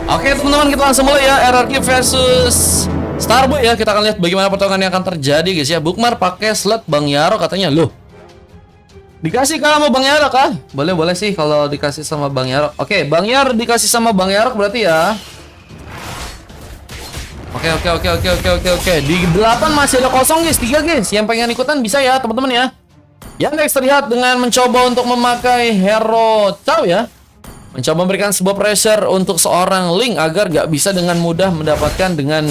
Oke teman-teman, kita langsung mulai ya. RRQ versus Starboy ya. Kita akan lihat bagaimana pertarungan yang akan terjadi guys ya. Bookmar pakai slot Bang Yaro katanya. Loh, dikasih kah sama Bang Yaro kah? Boleh sih kalau dikasih sama Bang Yaro. Oke, Bang Yaro dikasih sama Bang Yaro berarti ya. Oke. Di 8 masih ada kosong guys, 3 guys. Yang pengen ikutan bisa ya teman-teman ya. Yandex terlihat dengan mencoba untuk memakai hero Chow ya. Mencoba memberikan sebuah pressure untuk seorang Link agar gak bisa dengan mudah mendapatkan dengan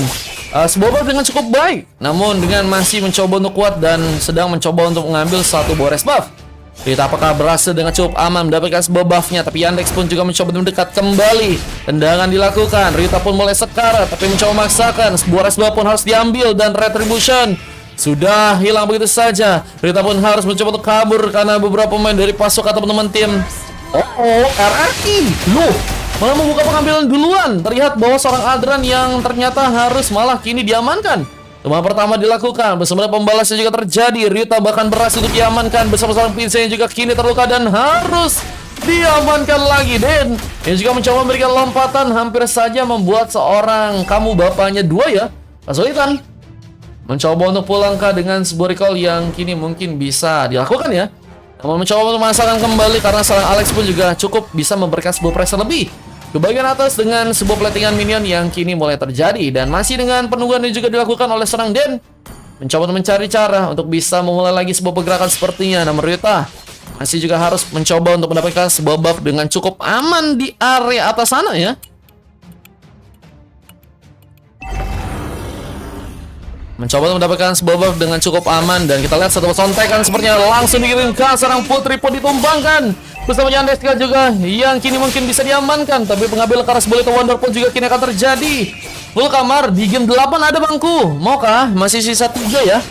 sebuah buff dengan cukup baik. Namun dengan masih mencoba untuk kuat dan sedang mencoba untuk mengambil satu Bores buff. Kita apakah berhasil dengan cukup aman mendapatkan sebuah buffnya. Tapi Yandex pun juga mencoba mendekat kembali. Tendangan dilakukan, Ryuta pun mulai sekarat tapi mencoba memaksakan. Sebuah Bores buff pun harus diambil dan Retribution sudah hilang begitu saja. Ryuta pun harus mencoba untuk kabur karena beberapa pemain dari pasukan teman-teman tim RRQ. Loh, malah membuka pengambilan duluan. Terlihat bahwa seorang Adran yang ternyata harus malah kini diamankan. Cuma pertama dilakukan, bersama pembalasnya juga terjadi. Ryuta bahkan berhasil untuk diamankan bersama seorang Pinsay yang juga kini terluka dan harus diamankan lagi. Dan yang juga mencoba memberikan lompatan hampir saja membuat seorang kamu bapaknya dua ya kesulitan. Mencoba untuk pulangkah dengan sebuah recall yang kini mungkin bisa dilakukan ya. Namun mencoba untuk memasakkan kembali karena seorang Alex pun juga cukup bisa memberikan sebuah pressure lebih ke bagian atas dengan sebuah platingan minion yang kini mulai terjadi. Dan masih dengan penungguan yang juga dilakukan oleh seorang Den. Mencoba untuk mencari cara untuk bisa memulai lagi sebuah pergerakan sepertinya. Namun Ryuta masih juga harus mencoba untuk mendapatkan sebuah buff dengan cukup aman di area atas sana ya. Mencoba untuk mendapatkan sebuah buff dengan cukup aman. Dan kita lihat satu sontekan sepertinya langsung dikirimkan. Serang Putri pun ditumbangkan bersama Yandex juga yang kini mungkin bisa diamankan. Tapi pengambil keras Bullet Wonder pun juga kini akan terjadi. Full kamar di game 8 ada bangku. Maukah? Masih sisa 3 ya.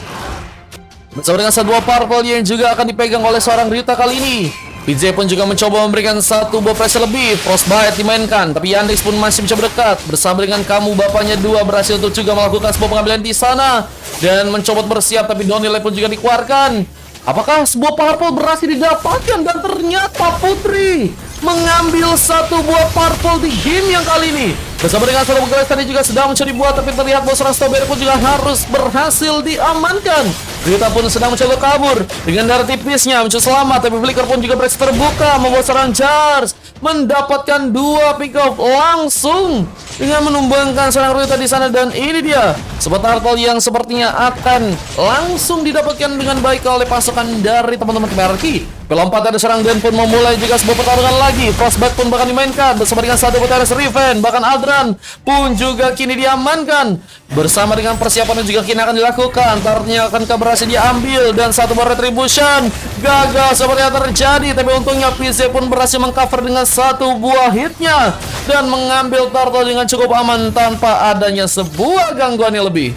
Bersama dengan sebuah purple yang juga akan dipegang oleh seorang Ryuta kali ini. PJ pun juga mencoba memberikan satu buah pressure lebih. Frostbite dimainkan, tapi Yandex pun masih mencoba dekat. Bersama dengan kamu bapaknya dua berhasil untuk juga melakukan sebuah pengambilan di sana. Dan mencoba bersiap, tapi Donile pun juga dikeluarkan. Apakah sebuah purple berhasil didapatkan? Dan ternyata Putri mengambil satu buah purple di game yang kali ini. Bersama dengan seorang Grace tadi juga sedang mencuri buah, tapi terlihat bahwa seorang Strawberry pun juga harus berhasil diamankan. Ryuta pun sedang mencoba kabur dengan darah tipisnya, mencoba selamat, tapi Flicker pun juga berhasil terbuka, membuat seorang Jars mendapatkan 2 pick off langsung dengan menumbangkan seorang Ryuta di sana. Dan ini dia sebuah turtle yang sepertinya akan langsung didapatkan dengan baik oleh pasukan dari teman-teman RRQ. Pelompatan dari seorang Den pun memulai juga sebuah pertarungan lagi. Frostbite pun bahkan dimainkan bersama dengan satu Putaris Riven. Bahkan Aldran pun juga kini diamankan bersama dengan persiapan yang juga kini akan dilakukan. Tartnya akan berhasil diambil dan satu buah Retribution gagal seperti yang terjadi. Tapi untungnya PZ pun berhasil mengcover dengan satu buah hitnya dan mengambil turtle dengan cukup aman tanpa adanya sebuah gangguan yang lebih.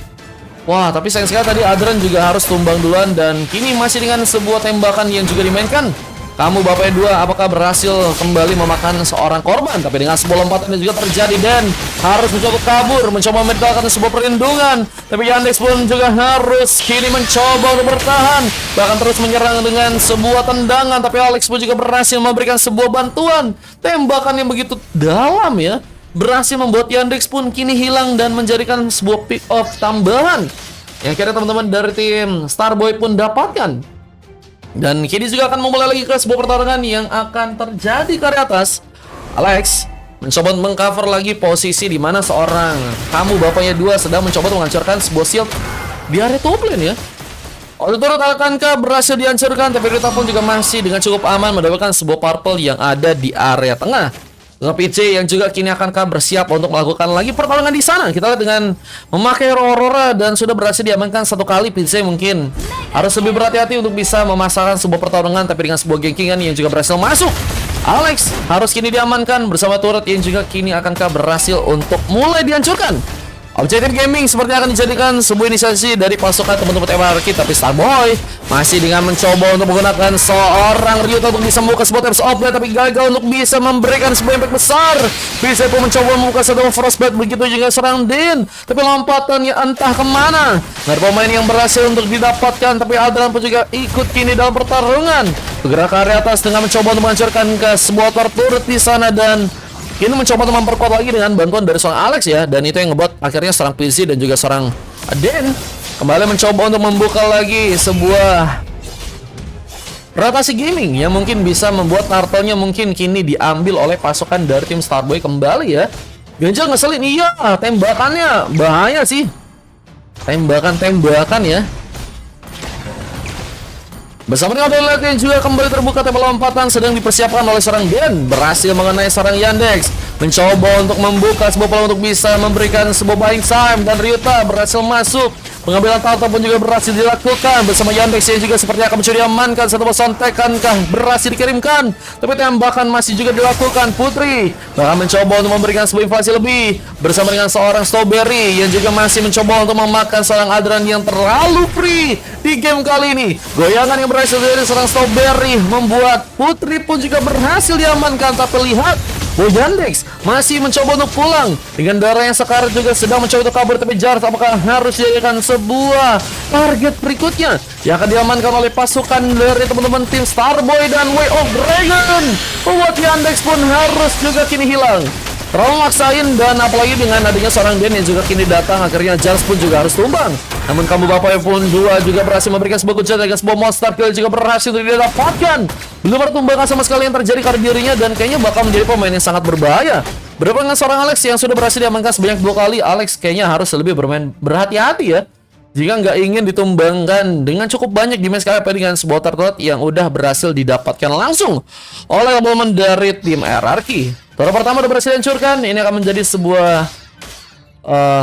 Wah, tapi sayang sekali tadi Adran juga harus tumbang duluan. Dan kini masih dengan sebuah tembakan yang juga dimainkan. Kamu bapaknya dua apakah berhasil kembali memakan seorang korban. Tapi dengan sebuah lompatan yang juga terjadi. Dan harus mencoba kabur, mencoba mendapatkan sebuah perlindungan. Tapi Yandex pun juga harus kini mencoba untuk bertahan, bahkan terus menyerang dengan sebuah tendangan. Tapi Alex pun juga berhasil memberikan sebuah bantuan. Tembakan yang begitu dalam ya, berhasil membuat Yandex pun kini hilang dan menjadikan sebuah pick off tambahan yang kira teman-teman dari tim Starboy pun dapatkan. Dan kini juga akan memulai lagi ke sebuah pertarungan yang akan terjadi ke area atas. Alex mencoba mengcover lagi posisi di mana seorang kamu bapaknya dua sedang mencoba menghancurkan sebuah shield di area top lane ya. Turut akankah berhasil dihancurkan, tapi Ryuta pun juga masih dengan cukup aman mendapatkan sebuah purple yang ada di area tengah. Dengan PC yang juga kini akankah bersiap untuk melakukan lagi pertarungan di sana. Kita lihat dengan memakai Aurora dan sudah berhasil diamankan satu kali. PC mungkin harus lebih berhati-hati untuk bisa memasarkan sebuah pertarungan, tapi dengan sebuah gengkingan yang juga berhasil masuk. Alex harus kini diamankan bersama turret yang juga kini akankah berhasil untuk mulai dihancurkan. Objektif Gaming sepertinya akan dijadikan sebuah inisiasi dari pasukan teman-teman RRQ. Tapi Starboy masih dengan mencoba untuk menggunakan seorang Ryuta untuk bisa membuka sebuah tips offline, tapi gagal untuk bisa memberikan sebuah impact besar. Bisa pun mencoba membuka satu Frostbite, begitu juga serang Din. Tapi lompatannya entah kemana. Nggak ada pemain yang berhasil untuk didapatkan, tapi Aldran pun juga ikut kini dalam pertarungan. Bergerak ke area atas dengan mencoba untuk menghancurkan ke sebuah turret di sana. Dan Kini mencoba untuk memperkuat lagi dengan bantuan dari seorang Alex ya. Dan itu yang ngebuat akhirnya seorang PC dan juga seorang Den kembali mencoba untuk membuka lagi sebuah rotasi gaming yang mungkin bisa membuat turtle-nya mungkin kini diambil oleh pasukan dari tim Starboy kembali ya. Ganjel ngeselin, iya, tembakannya bahaya sih. Tembakan ya. Bersama dengan Donlet yang juga kembali terbuka tembak lompatan sedang dipersiapkan oleh seorang Den. Berhasil mengenai seorang Yandex. Mencoba untuk membuka sebuah peluang untuk bisa memberikan sebuah buying time. Dan Ryuta berhasil masuk. Pengambilan turtle pun juga berhasil dilakukan bersama Yandex yang juga sepertinya akan mencuri amankan satu persontekan berhasil dikirimkan, tapi tembakan masih juga dilakukan. Putri bahkan mencoba untuk memberikan sebuah invasi lebih bersama dengan seorang Strawberry yang juga masih mencoba untuk memakan seorang Adran yang terlalu free di game kali ini. Goyangan yang berhasil dari seorang Strawberry membuat Putri pun juga berhasil diamankan, tapi lihat Yandex masih mencoba untuk pulang dengan darah yang sekarat juga sedang mencoba untuk kabur, tapi Jars apakah harus dijadikan sebuah target berikutnya yang akan diamankan oleh pasukan dari teman-teman tim Starboy dan Way of Dragon. Membuat Yandex pun harus juga kini hilang. Terlalu maksain, dan apalagi dengan adanya seorang Den yang juga kini datang, akhirnya Jars pun juga harus tumbang. Namun kamu Bapak pun dua juga berhasil memberikan sebuah kunci dengan sebuah monster kill juga berhasil didapatkan. Belum ada tumbangan sama sekali yang terjadi karena dirinya, dan kayaknya bakal menjadi pemain yang sangat berbahaya. Berhadapan dengan seorang Alex yang sudah berhasil diamankan sebanyak 2 kali, Alex kayaknya harus lebih bermain berhati-hati ya. Jika nggak ingin ditumbangkan dengan cukup banyak damage KP dengan sebuah turret yang udah berhasil didapatkan langsung oleh teman-teman dari tim RRQ. Turret pertama udah berhasil dihancurkan. Ini akan menjadi sebuah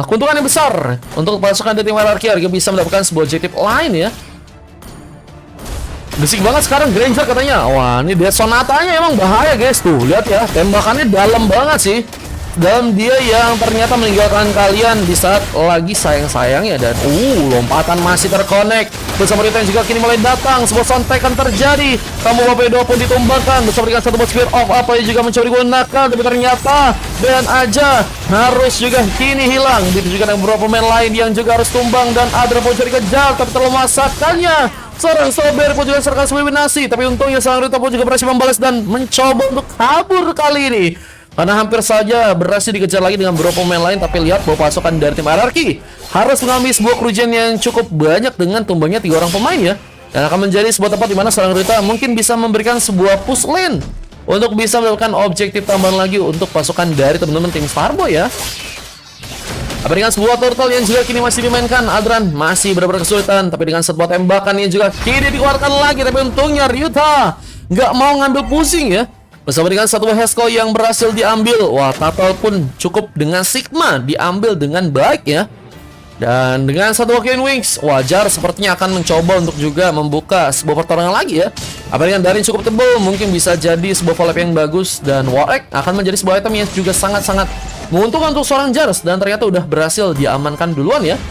keuntungan yang besar untuk pasukan dari tim RRQ agar bisa mendapatkan sebuah objektif lain ya. Berisik banget sekarang Granger katanya. Wah, ini Death Sonatanya emang bahaya guys. Tuh, lihat ya, tembakannya dalam banget sih. Dan dia yang ternyata meninggalkan kalian di saat lagi sayang-sayangnya. Dan lompatan masih terkonek bersama Rita yang juga kini mulai datang. Sebuah sontekan terjadi. Kamu Bapedo pun ditumbangkan bersama dengan satu spear of apa yang juga mencoba digunakan, tapi ternyata Dan aja harus juga kini hilang. Begitu juga dengan beberapa pemain lain yang juga harus tumbang, dan Adra pun cari kejar tapi terlalu masakannya. Seorang Strawberry pun juga serkan sebuah nasi, tapi untungnya seorang Rita pun juga berhasil membalas dan mencoba untuk kabur kali ini. Karena hampir saja berhasil dikejar lagi dengan beberapa pemain lain, tapi lihat bahwa pasukan dari tim RRQ harus mengambil sebuah kerugian yang cukup banyak dengan tumbangnya 3 orang pemain ya. Dan akan menjadi sebuah tempat di mana seorang Rita mungkin bisa memberikan sebuah push lane untuk bisa mendapatkan objektif tambahan lagi untuk pasukan dari teman-teman tim Starboy ya. Tapi dengan sebuah turtle yang juga kini masih dimainkan, Adran masih benar-benar kesulitan. Tapi dengan sebuah tembakan yang juga kini dikeluarkan lagi, tapi untungnya Ryuta nggak mau ngambil pusing ya. Bersama dengan satu Hesco yang berhasil diambil. Wah, Turtle pun cukup dengan Sigma diambil dengan baik ya. Dan dengan satu Walking Wings, wajar sepertinya akan mencoba untuk juga membuka sebuah pertarungan lagi ya. Apa dengan Darin cukup tebal, mungkin bisa jadi sebuah collab yang bagus. Dan Warek akan menjadi sebuah item yang juga sangat-sangat menguntungkan untuk seorang Jars. Dan ternyata udah berhasil diamankan duluan ya.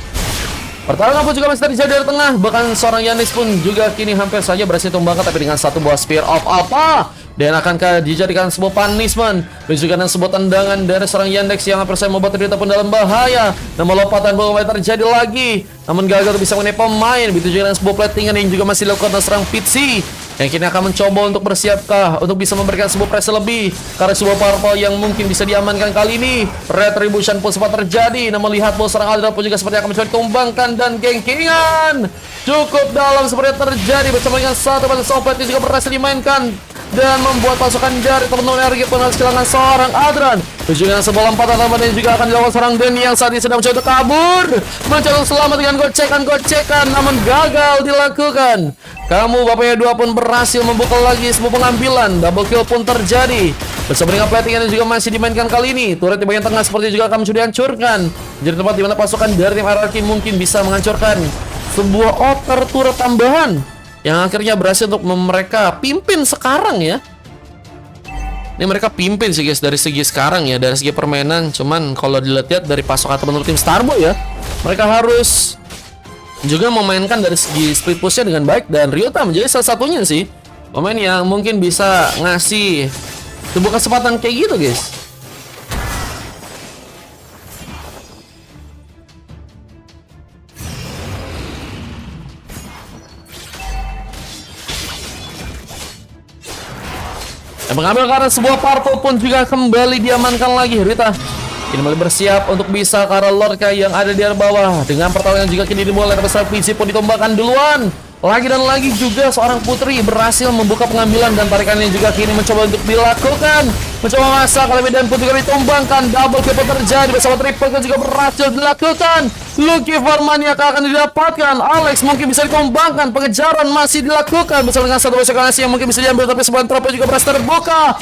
Pertarungan pun juga masih terjadi dari tengah. Bahkan seorang Yanis pun juga kini hampir saja berhasil tumbangkan, tapi dengan satu buah Spear of apa? Dan akankah dijadikan sebuah punishment? Dan juga dengan sebuah tendangan dari seorang Yandex yang hampir saja membuat Rita pun dalam bahaya. Namun lompatan belum terjadi lagi. Namun gagal bisa mengenai pemain. Begitu juga dengan sebuah platingan yang juga masih dilakukan oleh seorang Pizzi, yang kini akan mencoba untuk bersiapkah untuk bisa memberikan sebuah pressure lebih karena sebuah purple yang mungkin bisa diamankan kali ini. Retribution pun sempat terjadi. Namun lihat bahwa seorang Aldra pun juga seperti akan mencoba ditumbangkan, dan gengkingan cukup dalam seperti terjadi bersama dengan satu batu sopet yang juga berhasil dimainkan dan membuat pasukan dari teman-teman RRQ pun harus kehilangan seorang Adran. Dengan sebuah lompatan tambahan yang juga akan dilakukan seorang Denny yang saat ini sedang mencoba kabur, mencoba selamat dengan gocekan, namun gagal dilakukan. Kamu bapaknya dua pun berhasil membuka lagi sebuah pengambilan. Double kill pun terjadi bersama dengan plating yang juga masih dimainkan kali ini. Turret di bagian tengah seperti juga akan mencoba dihancurkan. Jadi tempat di mana pasukan dari tim RRQ mungkin bisa menghancurkan sebuah outer turret tambahan yang akhirnya berhasil untuk mereka pimpin sekarang ya. Ini mereka pimpin sih guys dari segi sekarang ya, dari segi permainan. Cuman kalau dilihat dari pasukan teman-teman tim Starboy ya, mereka harus juga memainkan dari segi split pushnya dengan baik. Dan Ryuta menjadi salah satunya sih pemain yang mungkin bisa ngasih sebuah kesempatan kayak gitu guys. Dan mengambil karena sebuah purple pun juga kembali diamankan lagi. Rita kini mulai bersiap untuk bisa ke arah Lorca yang ada di arah bawah. Dengan pertarungan juga kini dimulai, besar PG pun ditumbangkan duluan. Lagi dan lagi juga seorang putri berhasil membuka pengambilan dan tarikannya juga kini mencoba untuk dilakukan. Mencoba masa kali dan pun juga ditumbangkan. Double kill terjadi bersama triple kill juga berhasil dilakukan. Lucky Farmania akan didapatkan. Alex mungkin bisa ditumbangkan. Pengejaran masih dilakukan bersama dengan satu eskalasi yang mungkin bisa diambil, tapi sebuah trope juga berhasil terbuka.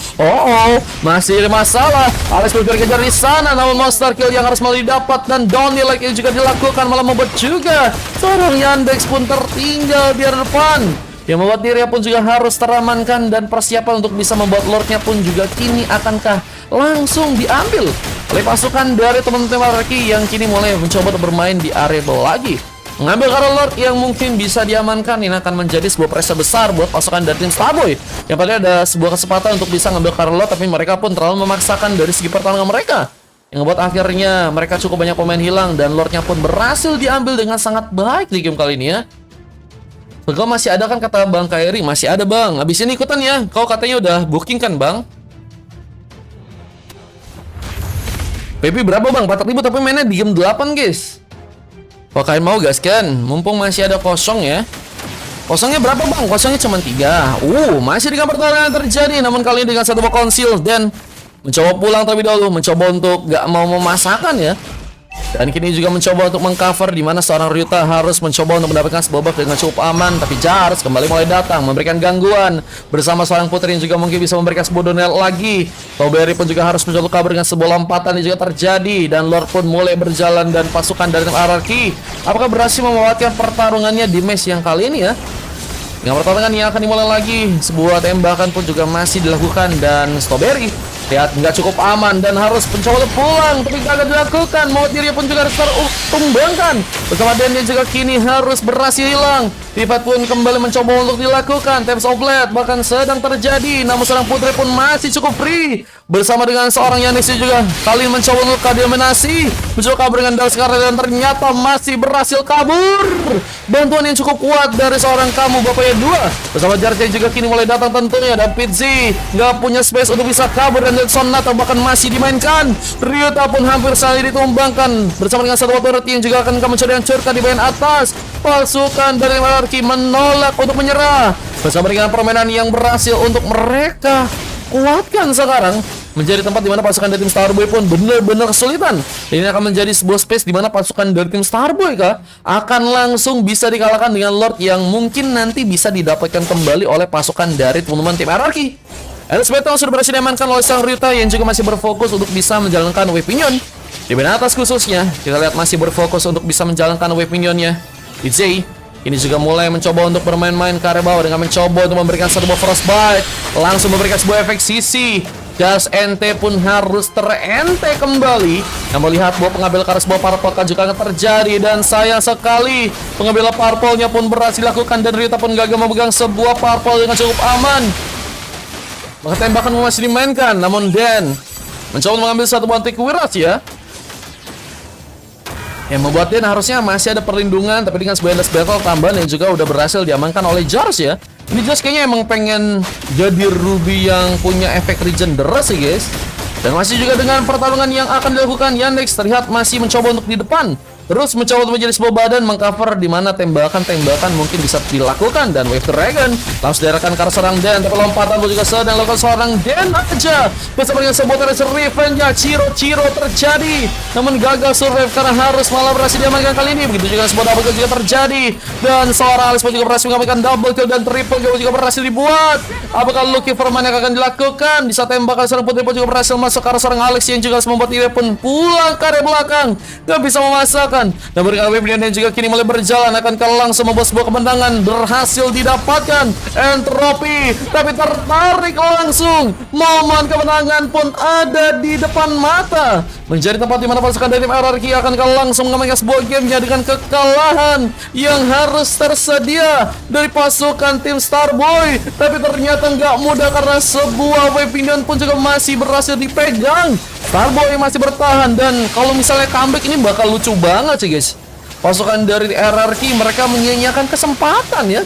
Masih ada masalah. Alex bergerak kejar di sana, namun monster kill yang harus malah didapat dan Donny like ini juga dilakukan, malah membuat juga seorang Yandex pun tertinggal di depan, yang membuat dirinya pun juga harus teramankan dan persiapan untuk bisa membuat Lordnya pun juga kini akankah langsung diambil oleh pasukan dari teman-teman Reki yang kini mulai mencoba untuk bermain di area lagi. Mengambil karena Lord yang mungkin bisa diamankan, ini akan menjadi sebuah pressure besar buat pasukan dari tim Starboy. Yang padahal ada sebuah kesempatan untuk bisa ngambil karena Lord, tapi mereka pun terlalu memaksakan dari segi pertarungan mereka, yang membuat akhirnya mereka cukup banyak pemain hilang dan Lordnya pun berhasil diambil dengan sangat baik di game kali ini ya. Kau masih ada kan, kata Bang Kairi? Masih ada bang, habis ini ikutan ya. Kau katanya udah booking kan bang? PP berapa bang? 4.000 tapi mainnya di game 8 guys. Kalau kalian mau gas kan, mumpung masih ada kosong ya. Kosongnya berapa bang? Kosongnya cuma 3. Masih dengan pertarungan terjadi, namun kali ini dengan satu buah konsil dan mencoba pulang terlebih dahulu, mencoba untuk gak mau memasakkan ya. Dan kini juga mencoba untuk mengcover, di mana seorang Ryuta harus mencoba untuk mendapatkan sebuah buff dengan cukup aman, tapi Jars kembali mulai datang memberikan gangguan bersama seorang putri yang juga mungkin bisa memberikan sebuah donel lagi. Strawberry pun juga harus mencoba kabur dengan sebuah lompatan yang juga terjadi, dan Lord pun mulai berjalan dan pasukan dari tim Ararki apakah berhasil memanfaatkan pertarungannya di match yang kali ini ya. Dengan pertarungan yang akan dimulai lagi, sebuah tembakan pun juga masih dilakukan dan Strawberry lihat nggak cukup aman dan harus mencoba pulang, tapi gagal dilakukan. Mau dirinya pun juga harus tertumbangkan bersama Dan yang juga kini harus berhasil hilang. Pivot pun kembali mencoba untuk dilakukan. Taps of Blade bahkan sedang terjadi, namun seorang putri pun masih cukup free bersama dengan seorang Yanis juga kali mencoba untuk dominasi, mencoba kabur dengan Dark Scarlet dan ternyata masih berhasil kabur. Bantuan yang cukup kuat dari seorang kamu bapaknya 2 bersama Jarja juga kini mulai datang tentunya, dan Pizzi nggak punya space untuk bisa kabur dan Sonata bahkan masih dimainkan. Ryuta pun hampir saling ditumbangkan bersama dengan satu water yang juga akan mencoba hancurkan di bagian atas. Pasukan dari Monarki menolak untuk menyerah bersama dengan permainan yang berhasil untuk mereka kuatkan sekarang menjadi tempat di mana pasukan dari tim Starboy pun benar-benar kesulitan. Ini akan menjadi sebuah space di mana pasukan dari tim Starboy akan langsung bisa dikalahkan dengan Lord yang mungkin nanti bisa didapatkan kembali oleh pasukan dari teman-teman tim Hierarchy. Elizabeth sudah berhasil diamankan oleh sang Ryuta yang juga masih berfokus untuk bisa menjalankan wave minion. Di bagian atas khususnya, kita lihat masih berfokus untuk bisa menjalankan wave minionnya. DJ ini juga mulai mencoba untuk bermain-main ke area bawah dengan mencoba untuk memberikan satu buah frostbite, langsung memberikan sebuah efek sisi. Gas NT pun harus terente kembali. Yang melihat bahwa pengambil karena sebuah purple juga akan terjadi, dan sayang sekali pengambilan purple-nya pun berhasil dilakukan dan Ryuta pun gagal memegang sebuah purple dengan cukup aman. Maka tembakan masih dimainkan, namun Dan mencoba mengambil satu buah anti-kuiras ya, yang membuat Dan harusnya masih ada perlindungan, tapi dengan sebuah endless battle tambahan yang juga udah berhasil diamankan oleh Jars ya. Ini Jars kayaknya emang pengen jadi Ruby yang punya efek regen deras sih guys. Dan masih juga dengan pertarungan yang akan dilakukan, Yandex terlihat masih mencoba untuk di depan, terus mencoba untuk menjadi sebuah badan mengcover di mana tembakan-tembakan mungkin bisa dilakukan, dan Wave Dragon langsung diarahkan ke arah seorang Dan, tapi lompatan pun juga sedang dilakukan seorang Dan aja bersama dengan sebuah terus revenge-nya. Ciro terjadi namun gagal survive karena harus malah berhasil diamankan kali ini. Begitu juga sebuah double kill juga terjadi, dan seorang Alex pun juga berhasil mengamankan double kill dan triple kill juga berhasil dibuat. Apakah Lucky Farmania akan dilakukan? Bisa tembakan seorang putri pun juga berhasil masuk ke arah seorang Alex yang juga membuat dia pun pulang ke area belakang, gak bisa memasakkan. Dan berikutnya Wave dan juga kini mulai berjalan, akan langsung membuat sebuah kemenangan berhasil didapatkan. Entropi tapi tertarik langsung, momen kemenangan pun ada di depan mata, menjadi tempat di mana pasukan dari tim Hierarchy akan langsung mengamankan sebuah gamenya dengan kekalahan yang harus tersedia dari pasukan tim Starboy. Tapi ternyata nggak mudah karena sebuah Wave Minion pun juga masih berhasil dipegang. Starboy masih bertahan, dan kalau misalnya comeback ini bakal lucu banget sih guys. Pasukan dari Hierarchy mereka menyia-nyiakan kesempatan ya.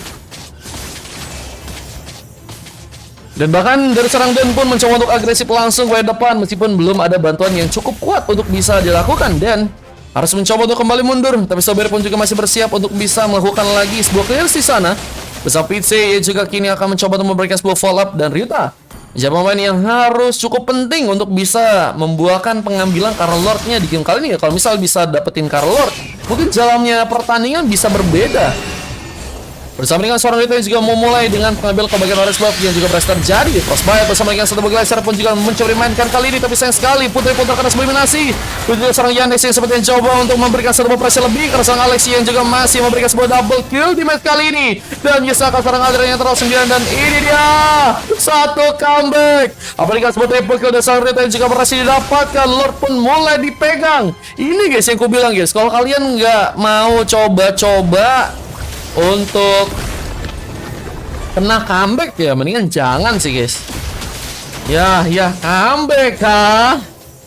Dan bahkan dari serang Dan pun mencoba untuk agresif langsung ke depan meskipun belum ada bantuan yang cukup kuat untuk bisa dilakukan. Dan harus mencoba untuk kembali mundur, tapi Strawberry pun juga masih bersiap untuk bisa melakukan lagi sebuah clear di sana. Bersama Pizze, ia juga kini akan mencoba untuk memberikan sebuah follow up. Dan Ryuta menjadi pemain yang harus cukup penting untuk bisa membuahkan pengambilan Carl Lord-nya di game kali ini ya. Kalau misal bisa dapetin Carl Lord, mungkin jalannya pertandingan bisa berbeda. Bersama dengan seorang Ryuta yang juga memulai dengan pengambil kebagian Orange Buff yang juga berhasil terjadi. Frostbite bersama dengan satu Glacier pun juga mencoba dimainkan kali ini, tapi sayang sekali Putri pun terkena sebuah eliminasi. Juga seorang Yandex yang seperti yang coba untuk memberikan satu pressure lebih karena seorang Alexi yang juga masih memberikan sebuah double kill di match kali ini. Dan menyusahkan seorang Adrian yang terlalu 9 dan ini dia satu comeback. Apalagi sebuah triple kill dan seorang Ryuta yang juga berhasil didapatkan. Lord pun mulai dipegang. Ini guys yang ku bilang guys, kalau kalian nggak mau coba-coba untuk kena comeback ya mendingan jangan sih guys. Ya comeback ha.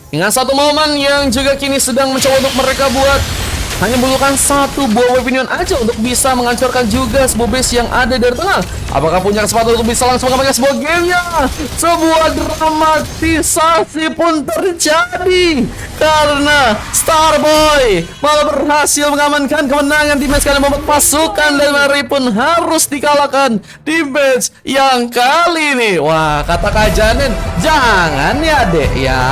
Dengan satu momen yang juga kini sedang mencoba untuk mereka buat hanya membutuhkan satu buah weapon aja untuk bisa menghancurkan juga sebuah base yang ada dari tengah. Apakah punya kesempatan untuk bisa langsung mengamankan sebuah gamenya? Sebuah dramatisasi pun terjadi karena Starboy malah berhasil mengamankan kemenangan di match kali membuat pasukan dari Mary pun harus dikalahkan di match yang kali ini. Wah, kata Kak Janin, jangan ya dek ya.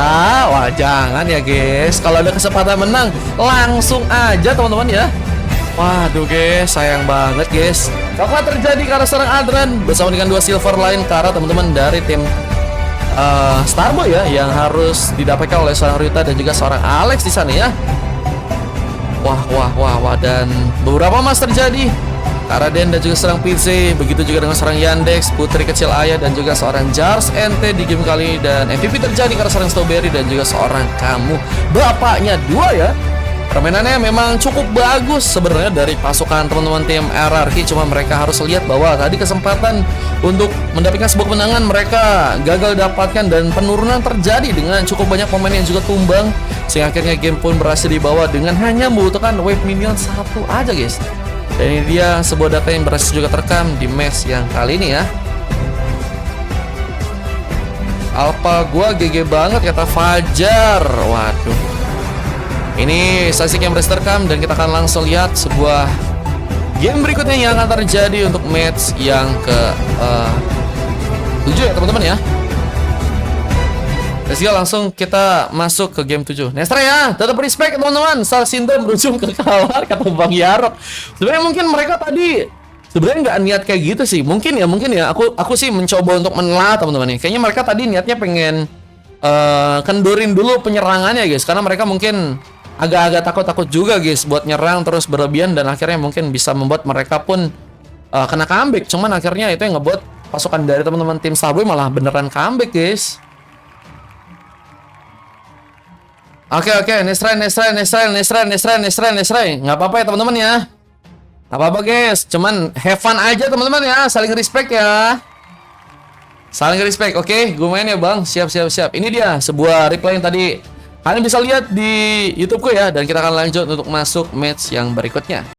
Wah, jangan ya guys. Kalau ada kesempatan menang langsung aja teman-teman ya. Waduh guys, sayang banget guys. Apa terjadi karena seorang Adran bersama dengan dua silver lain karena teman-teman dari tim Starboy ya yang harus didapatkan oleh seorang Ryuta dan juga seorang Alex di sana ya. Wah dan beberapa mas terjadi karena Den dan juga seorang Pizze, begitu juga dengan seorang Yandex, Putri Kecil Ayah dan juga seorang Jars NT di game kali. Dan MVP terjadi karena seorang Strawberry dan juga seorang Kamu, bapaknya dua ya. Permainannya memang cukup bagus sebenarnya dari pasukan teman-teman tim RRQ, cuma mereka harus lihat bahwa tadi kesempatan untuk mendapatkan sebuah kemenangan mereka gagal dapatkan dan penurunan terjadi dengan cukup banyak pemain yang juga tumbang sehingga akhirnya game pun berhasil dibawa dengan hanya membutuhkan wave minion satu aja guys. Dan ini dia sebuah data yang berhasil juga terekam di match yang kali ini ya. Alpha gua GG banget kata Fajar. Waduh. Ini statistik yang berhasil terekam dan kita akan langsung lihat sebuah game berikutnya yang akan terjadi untuk match yang ke 7 ya teman-teman ya. Let's go, langsung kita masuk ke game 7. Nestra ya, tetap respect teman-teman. Star Syndrome berujung ke kalah kata Bang Yarok. Sebenarnya mungkin mereka tadi sebenarnya nggak niat kayak gitu sih. Mungkin ya. Aku sih mencoba untuk menelaah teman-teman. Kayaknya mereka tadi niatnya pengen kendorin dulu penyerangannya guys, karena mereka mungkin agak-agak takut-takut juga guys buat nyerang terus berlebihan dan akhirnya mungkin bisa membuat mereka pun kena comeback. Cuman akhirnya itu yang ngebuat pasukan dari teman-teman tim Starboy malah beneran comeback guys. Oke, Nestra. Nggak apa-apa ya teman-teman ya. Nggak apa-apa guys, cuman have fun aja teman-teman ya, saling respect ya. Saling respect, oke? Gue main ya bang, siap. Ini dia sebuah replay yang tadi kalian bisa lihat di YouTubeku ya. Dan kita akan lanjut untuk masuk match yang berikutnya.